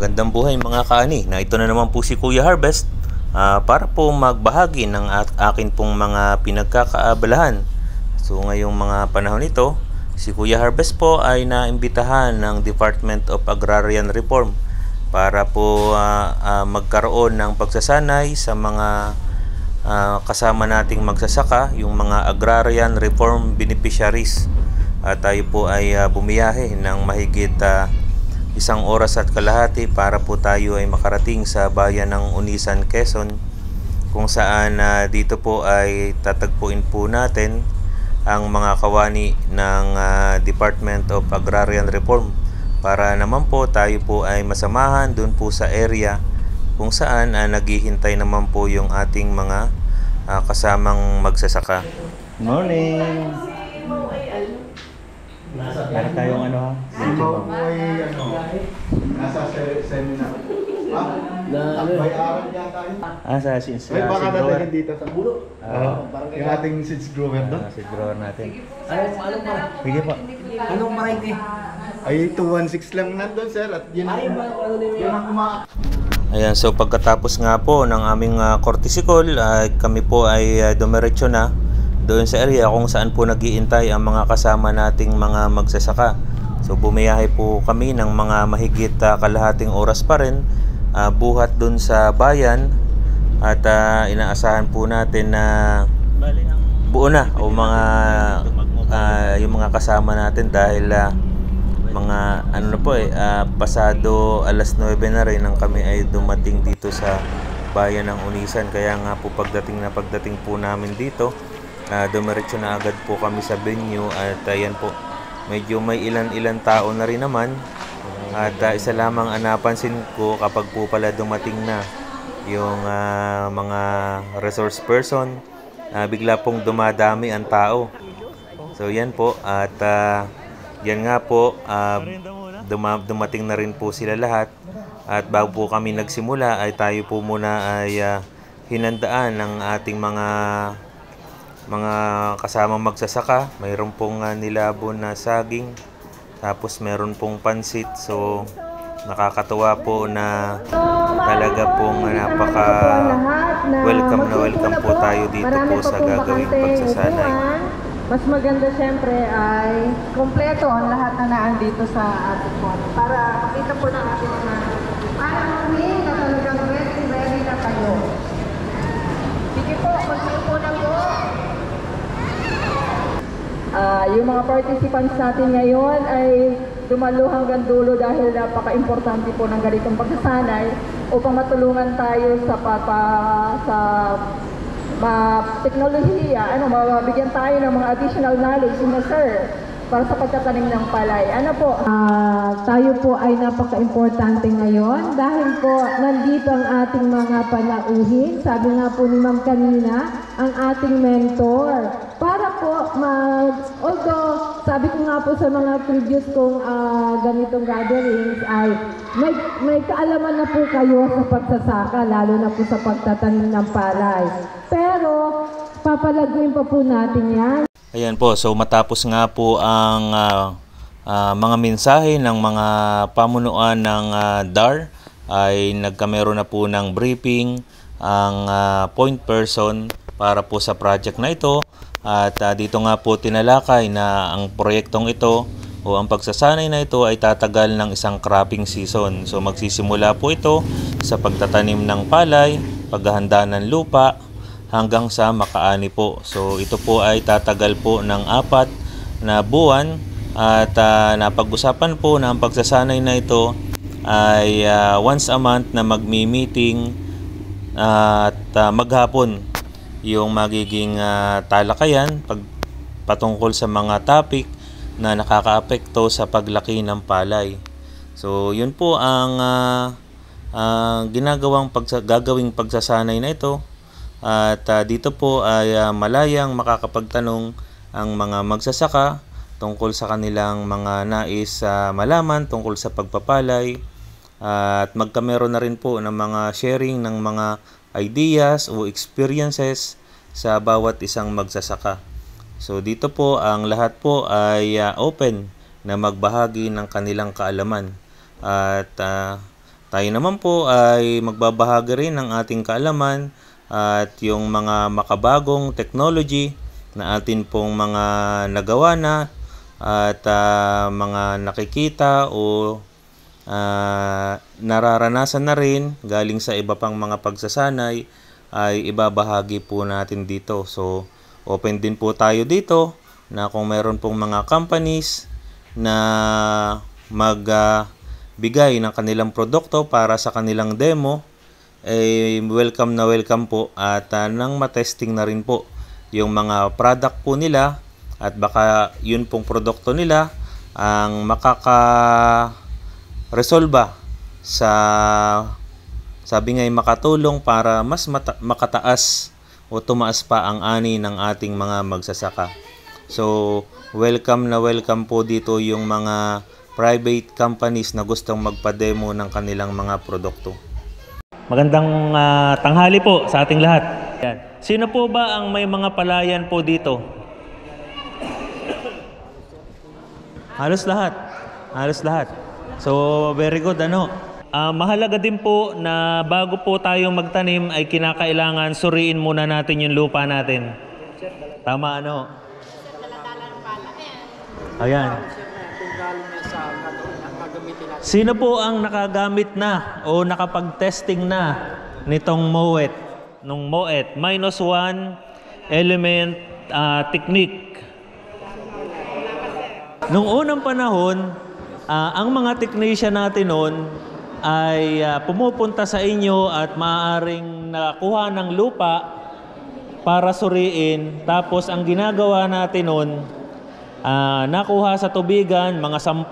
Magandang buhay mga kaani, na ito na naman po si Kuya Harvest para po magbahagi ng akin pong mga pinagkakaabalahan. So ngayong mga panahon ito, si Kuya Harvest po ay naimbitahan ng Department of Agrarian Reform para po magkaroon ng pagsasanay sa mga kasama nating magsasaka, yung mga Agrarian Reform Beneficiaries. Tayo po ay bumiyahe ng mahigit 1 oras at kalahati para po tayo ay makarating sa bayan ng Unisan, Quezon, kung saan dito po ay tatagpuin po natin ang mga kawani ng Department of Agrarian Reform para naman po tayo po ay masamahan dun po sa area kung saan naghihintay naman po yung ating mga kasamang magsasaka. Morning! Para tayong ano ha? Nasa seminar. Bayaran niya tayo. Sa seeds May baka grower. natin dito sa bulo. Yung ating seeds grower doon. Seed grower natin. Anong para? Sige po. Anong variety? Ay, 216 lang nandun, sir. At yun ang Ayan, so pagkatapos nga po ng aming courtesy call, kami po ay dumiretso na doon sa area kung saan po nag-iintay ang mga kasama nating mga magsasaka. So bumiyahe po kami ng mga mahigit kalahating oras pa rin buhat doon sa bayan at inaasahan po natin na buo na o mga yung mga kasama natin dahil mga ano na po pasado alas 9 na rin nang kami ay dumating dito sa bayan ng Unisan. Kaya nga po pagdating po namin dito, dumiretso na agad po kami sa venue at ayan po, medyo may ilan tao na rin naman at isa lamang ang napansin ko kapag po pala dumating na yung mga resource person, bigla pong dumadami ang tao. So yan po at yan nga po, dumating na rin po sila lahat at bago po kami nagsimula ay tayo po muna ay hinandaan ng ating mga kasamang magsasaka. Mayroon pong nilabon na saging, tapos meron pong pansit. So nakakatuwa po na talaga pong napaka welcome po tayo dito po sa gagawing pagsasanay. Mas maganda syempre ay kompleto ang lahat na naandito sa ating phone para makita po ng ating mga kami na talagang ready na kayo. Sige po, magsipo na po. Yung mga participants natin ngayon ay dumalo hanggang dulo dahil napaka-importante po ng ganitong pagsasanay upang matulungan tayo sa teknolohiya, mabigyan tayo ng mga additional knowledge na sir para sa pagtatanim ng palay. Ano po? Tayo po ay napaka-importante ngayon dahil po nandito ang ating mga panauhin. Sabi nga po ni Ma'am kanina, ang ating mentor. Para po although sabi ko nga po sa mga previous kong ganitong gatherings ay may kaalaman na po kayo sa pagsasaka, lalo na po sa pagtatanim ng palay. Pero papalaguin pa po natin yan. Ayan po, so matapos nga po ang mga mensahe ng mga pamunuan ng DAR ay nagkamero na po ng briefing ang point person para po sa project na ito. At dito nga po tinalakay na ang proyektong ito o ang pagsasanay na ito ay tatagal ng isang cropping season. So magsisimula po ito sa pagtatanim ng palay, paghahanda ng lupa, hanggang sa makaani po. So ito po ay tatagal po ng 4 na buwan at napag-usapan po na ang pagsasanay na ito ay once a month na magmi-meeting at maghapon yung magiging talakayan patungkol sa mga topic na nakakaapekto sa paglaki ng palay. So yun po ang gagawing pagsasanay na ito. At dito po ay malayang makakapagtanong ang mga magsasaka tungkol sa kanilang mga nais malaman tungkol sa pagpapalay at magkamero na rin po ng mga sharing ng mga ideas o experiences sa bawat isang magsasaka. So dito po ang lahat po ay open na magbahagi ng kanilang kaalaman at Tayo naman po ay magbabahagi rin ng ating kaalaman at yung mga makabagong technology na atin pong mga nagawa na at mga nakikita o nararanasan na rin galing sa iba pang mga pagsasanay ay ibabahagi po natin dito. So, open din po tayo dito na kung meron pong mga companies na magbigay ng kanilang produkto para sa kanilang demo, welcome na welcome po at nang matesting na rin po yung mga product po nila at baka yun pong produkto nila ang makaka-resolba sa sabi nga'y makatulong para mas makataas o tumaas pa ang ani ng ating mga magsasaka. So, welcome na welcome po dito yung mga private companies na gustong magpa-demo ng kanilang mga produkto. Magandang tanghali po sa ating lahat. Yan. Sino po ba ang may mga palayan po dito? Halos lahat. Halos lahat. So, very good. Mahalaga din po na bago po tayong magtanim ay kinakailangan suriin muna natin yung lupa natin. Tama, Ayan. Sino po ang nakagamit na o nakapag-testing na nitong MOET? Nung MOET, -1 element technique. Nung unang panahon, ang mga technician natin noon ay pumupunta sa inyo at maaaring nakuha ng lupa para suriin. Tapos ang ginagawa natin noon, nakuha sa tubigan, mga 10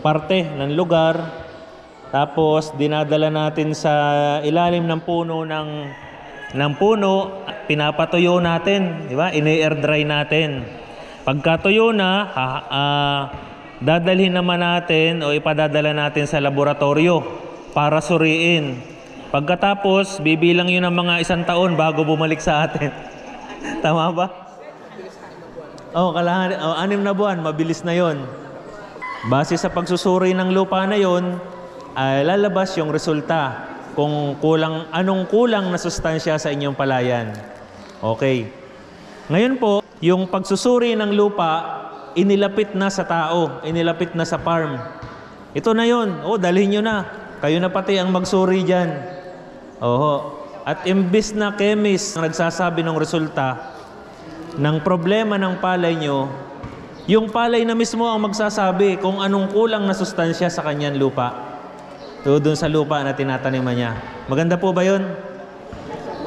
parte ng lugar. Tapos dinadala natin sa ilalim ng puno ng puno, pinapatuyo natin, di ba? Ini-air dry natin. Pagkatuyo na, dadalhin naman natin o ipadadala natin sa laboratorio para suriin. Pagkatapos, bibilang yun ng mga 1 taon bago bumalik sa atin. Tama ba? Kalahati, 6 na buwan, mabilis na yon. Base sa pagsusuri ng lupa na yon, ay lalabas yung resulta kung anong kulang na sustansya sa inyong palayan. Okay. Ngayon po, yung pagsusuri ng lupa, inilapit na sa tao, inilapit na sa farm. Ito na yon. Dalhin nyo na. Kayo na pati ang magsuri dyan. At imbis na chemist ang nagsasabi ng resulta ng problema ng palay nyo, yung palay na mismo ang magsasabi kung anong kulang na sustansya sa kanyang lupa. Doon sa lupa na tinataniman niya. Maganda po ba yun?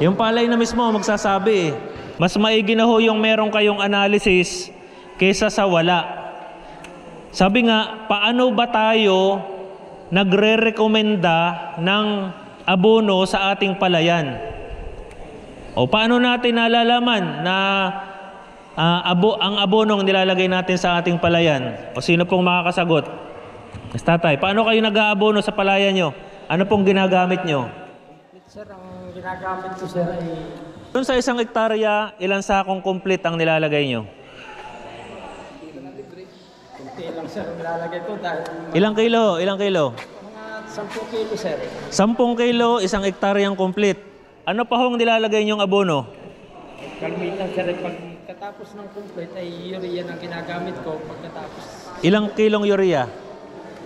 Yung palay na mismo ang magsasabi. Mas maigi na ho yung meron kayong analysis kaysa sa wala. Sabi nga, paano ba tayo nagre-rekomenda ng abono sa ating palayan? O paano natin nalalaman na ang abonong nilalagay natin sa ating palayan? O sino pong makakasagot? Tatay, paano kayo nag-aabono sa palayan nyo? Ano pong ginagamit nyo? Sir, ang ginagamit ko, sir, ay... Doon sa 1 hektarya, ilang sakong complete ang nilalagay nyo? Kunti lang, sir, ang nilalagay ko dahil... Ilang kilo? Ilang kilo? Mga 10 kilo, sir. 10 kilo, 1 hektaryang complete. Ano pa hong nilalagay nyong abono? Kalmitan, sir, pagkatapos ng complete ay urea ang ginagamit ko pagkatapos. Ilang kilong urea?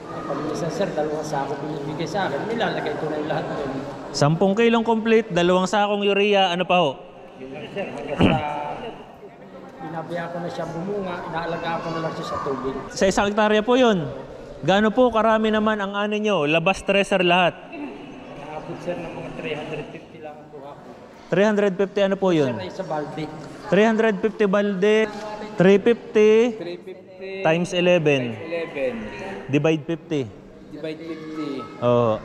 Pag-isa, sir, 2 sako binibigay sa akin. Nilalagay ko na yung lahat doon. 10 kilong complete, 2 sakong urea, ano pa ho? Yun lang, sir, hanggang sa binabiya ko na siya bumunga, inaalagaan ko na lang siya sa tubig. Sa 1 hektarya po yun. Gaano po karami naman ang ani nyo? Labas treser lahat. Naabot, sir, ng mga 350 lang ang buha ko. 350 ano po yun? Sir, ay sa balde. 350 balde, 350 times 11. Divide 50. Divide 50. Oo.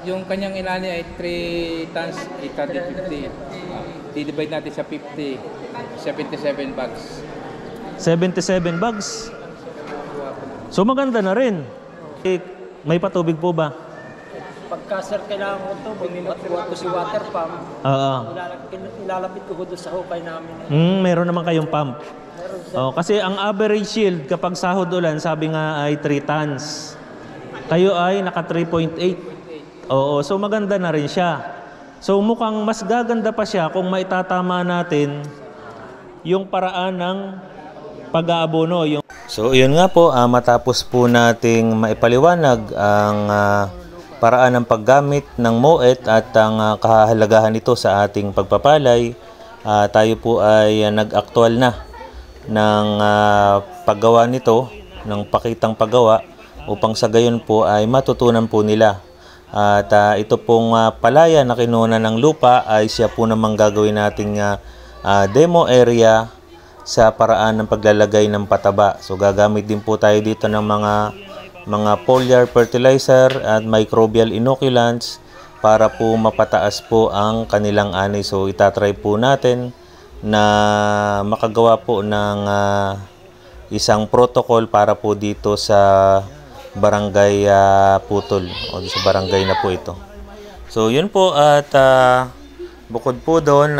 Yung kanyang ilani ay 3 tons 850. Di-divide natin sa 50. 77 bags. 77 bags. So maganda na rin. May patubig po ba? Pagka, sir, kailangan ko ito, buminuat ko si water pump. Oo. Ilalapit ko doon sa hukay namin. Meron naman kayong pump. Meron, sir. Kasi ang average yield kapag sahod ulan, sabi nga ay 3 tons. Kayo ay naka 3.8. Oo, so maganda na rin siya. So mukhang mas gaganda pa siya kung maitatama natin yung paraan ng pag-aabono. So yun nga po, matapos po nating maipaliwanag ang paraan ng paggamit ng MOET at ang kahalagahan nito sa ating pagpapalay, tayo po ay nag-aktual na ng paggawa nito, ng pakitang paggawa, upang sa gayon po ay matutunan po nila. At ito pong palaya na kinuha ng lupa ay siya po namang gagawin nating demo area sa paraan ng paglalagay ng pataba. So gagamit din po tayo dito ng mga foliar fertilizer at microbial inoculants para po mapataas po ang kanilang ani. So itatry po natin na makagawa po ng isang protocol para po dito sa barangay Putol, o sa barangay na po ito. So yun po, at bukod po doon,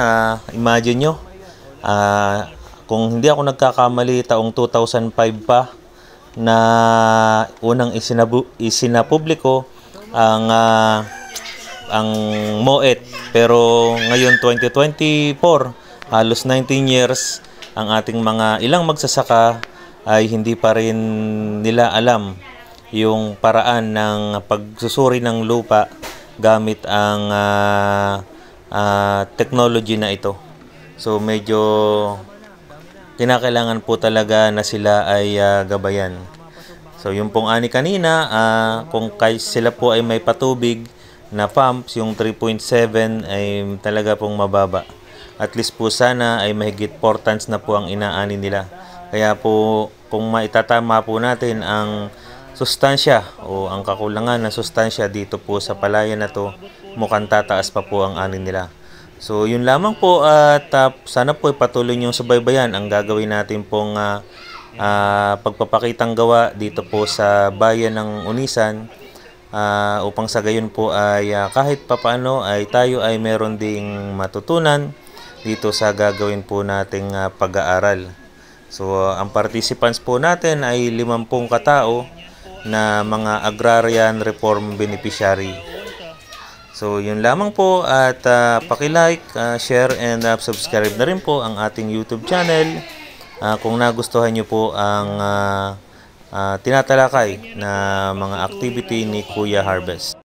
imagine nyo, kung hindi ako nagkakamali, taong 2005 pa na unang isinapubliko ang MOET. Pero ngayon 2024, halos 19 years, ang ating mga ilang magsasaka ay hindi pa rin nila alam yung paraan ng pagsusuri ng lupa gamit ang technology na ito. So medyo kinakailangan po talaga na sila ay gabayan. So yung pong ani kanina, kung sila po ay may patubig na pumps, yung 3.7 ay talaga pong mababa. At least po sana ay mahigit 4 tons na po ang inaani nila. Kaya po kung maitatama po natin ang sustansya o ang kakulangan ng sustansya dito po sa palaya na to, mukhang tataas pa po ang ani nila. So yun lamang po, at sana po patuloy niyong subaybayan ang gagawin natin pong pagpapakitang gawa dito po sa bayan ng Unisan, upang sa gayon po ay kahit papaano ay tayo ay meron ding matutunan dito sa gagawin po nating pag-aaral. So ang participants po natin ay 50 katao na mga agrarian reform beneficiary. So yun lamang po, at paki-like, share and subscribe na rin po ang ating YouTube channel kung nagustuhan nyo po ang tinatalakay na mga activity ni Kuya Harvest.